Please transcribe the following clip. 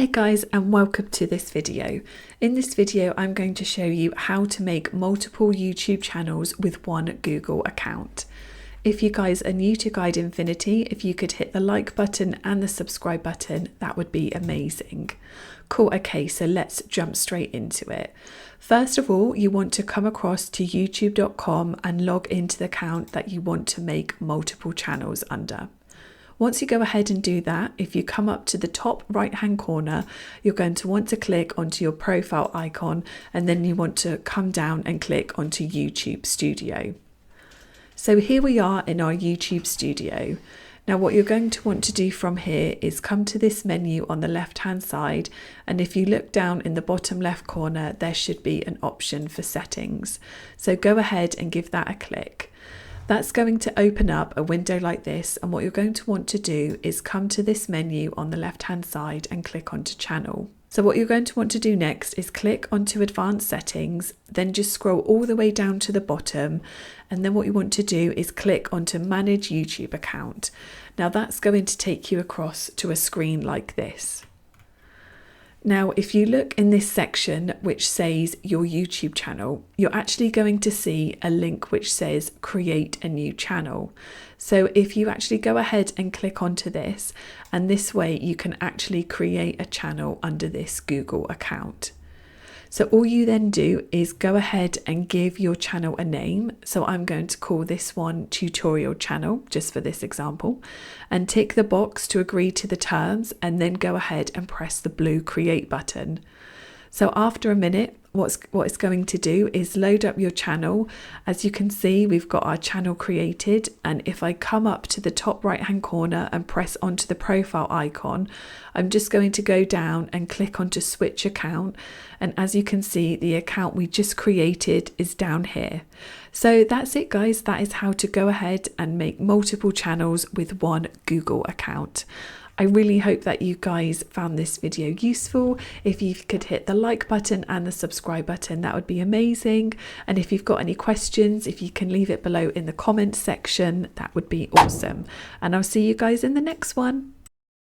Hey guys, and welcome to this video. In this video I'm going to show you how to make multiple YouTube channels with one Google account. If you guys are new to Guide Infinity, if you could hit the like button and the subscribe button, that would be amazing. Cool, okay, so let's jump straight into it. First of all, you want to come across to youtube.com and log into the account that you want to make multiple channels under. Once you go ahead and do that, if you come up to the top right hand corner, you're going to want to click onto your profile icon, and then you want to come down and click onto YouTube Studio. So here we are in our YouTube Studio. Now what you're going to want to do from here is come to this menu on the left hand side, and if you look down in the bottom left corner, there should be an option for settings. So go ahead and give that a click. That's going to open up a window like this, and what you're going to want to do is come to this menu on the left hand side and click onto channel. So what you're going to want to do next is click onto advanced settings, then just scroll all the way down to the bottom, and then what you want to do is click onto manage YouTube account. Now that's going to take you across to a screen like this. Now, if you look in this section which says your YouTube channel, you're actually going to see a link which says create a new channel. So if you actually go ahead and click onto this, and this way you can actually create a channel under this Google account. So all you then do is go ahead and give your channel a name. So I'm going to call this one tutorial channel, just for this example, and tick the box to agree to the terms, and then go ahead and press the blue create button. So after a minute, what it's going to do is load up your channel. As you can see, we've got our channel created, and if I come up to the top right hand corner and press onto the profile icon, I'm just going to go down and click onto switch account, and as you can see, the account we just created is down here. So that's it guys, that is how to go ahead and make multiple channels with one Google account. I really hope that you guys found this video useful. If you could hit the like button and the subscribe button, that would be amazing. And if you've got any questions, if you can leave it below in the comments section, that would be awesome. And I'll see you guys in the next one.